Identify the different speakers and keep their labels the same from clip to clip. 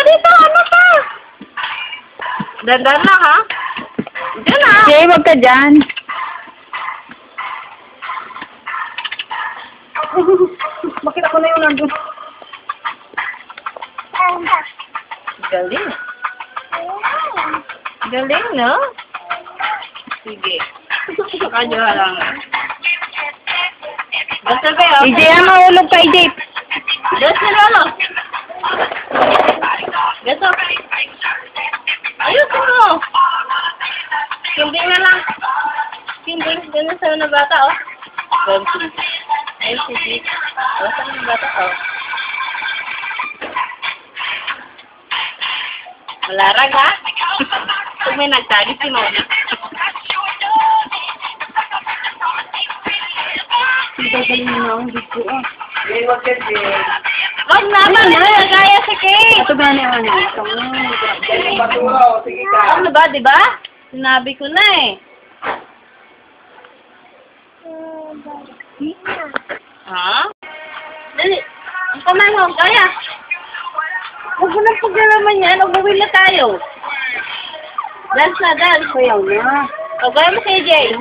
Speaker 1: dito, ano ka? Dandan lang, ha? Diyan na.
Speaker 2: Jay, wag ka dyan.
Speaker 1: Makita ko na yung nandun. Galing. Galing, no? Sige. Sakadyo lang. Basta kayo.
Speaker 2: EJ, mahulog ka, EJ.
Speaker 1: Basta na, ano? Gato. Ayusin mo. Kinding na lang. Kinding. Ganun sa na bata, oh. Ganun. Ayun, sige. Basta na bata, oh. Malarag, ha? Pag may nagtagi, si Mona.
Speaker 2: Gagaling na ako dito, ah.
Speaker 1: Wag naman, nagaya si Kate.
Speaker 2: Ito ba na yung ano?
Speaker 1: Ano ba, di ba? Sinabi ko na eh. Ha? Dali. Ang kamay mo, kaya. Huwag mo nang paglalaman yan. Umuwi na tayo. Dance na, dance.
Speaker 2: Sayaw na.
Speaker 1: O, gaya mo kay Jay.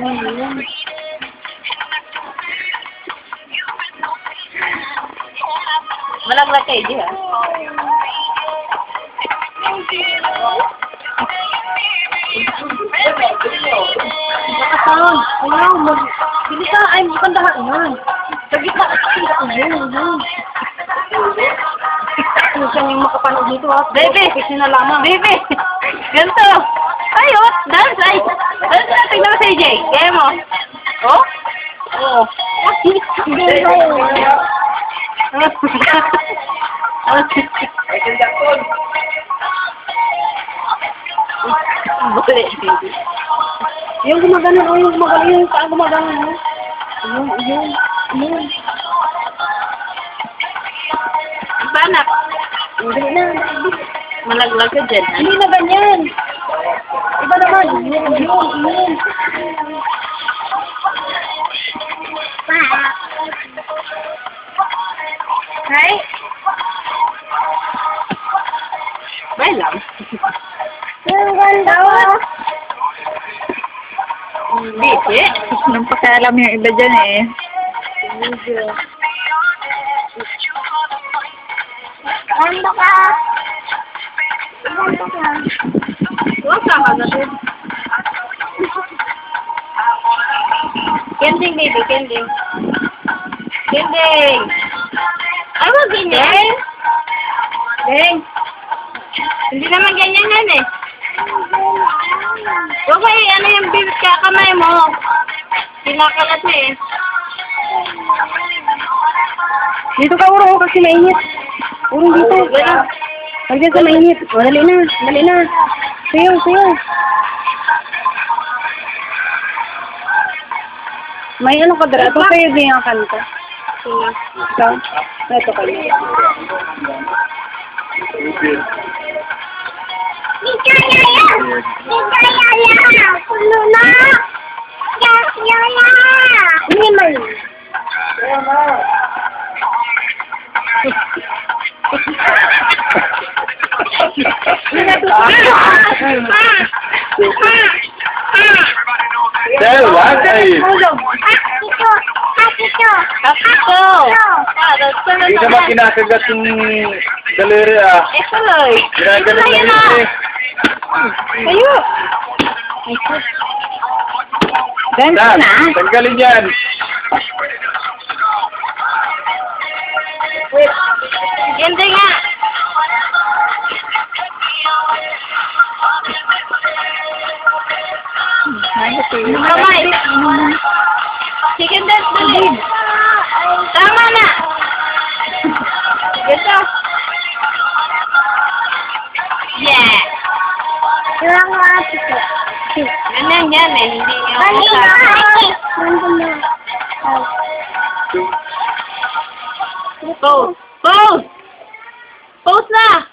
Speaker 1: Malaglag kay Jay, ha?
Speaker 2: Nakasaan. Ayaw, bili ka. Ay, makandahan yan. Sagit na. Ayun. Kung saan yung makapanood dito, ha?
Speaker 1: Baby!
Speaker 2: Kasi na lamang.
Speaker 1: Baby! Ganito! Ayo! Dance! Ay! Dance na! Tignan mo si Jay! Kaya mo! Oh? Oo.
Speaker 2: Hindi ba yun?
Speaker 1: Buli, baby.
Speaker 2: Yung gumagano, yung gumagano, yung saan gumagano, no? Yung.
Speaker 1: Panak!
Speaker 2: Hindi na.
Speaker 1: Malaglag ka dyan, ha?
Speaker 2: Hindi na ganyan. Iba naman. Yun.
Speaker 1: Hi! Bay lang.
Speaker 2: Ang ganda.
Speaker 1: Hindi.
Speaker 2: Nang pakialam yung iba dyan eh.
Speaker 1: Ano ka? Huwag ka kagatin. Kending, baby, kending. Kending! Ay, huwag ganyan. Deng. Hindi naman ganyan yan eh. Huwag kayo, ano yung bibit kakamay mo? Pinakalat na eh.
Speaker 2: Dito ka, Uro, kasi mainit. Uro dito. Pag dyan sa mainit. O, dali na. Sayo. May ano ka dara? Ito kayo din ang kanta. Ikaw? Ito kayo.
Speaker 1: Puno na!
Speaker 2: Hindi man.
Speaker 3: Dahil wag ay.
Speaker 1: Kapito!
Speaker 3: Hindi naman kinakagat yung daliri ah.
Speaker 1: Eh, tuloy.
Speaker 3: Ginagalan lang yun eh.
Speaker 1: Kayo!
Speaker 2: Ganito
Speaker 3: Dan,
Speaker 2: na.
Speaker 3: tanggalin yan.
Speaker 1: Hindi nga! Kamay! Chicken dance, dali! Tama na! Ganito! Yeah! Ganyan yan eh, hindi nga ako Pose! Pose! Pose na!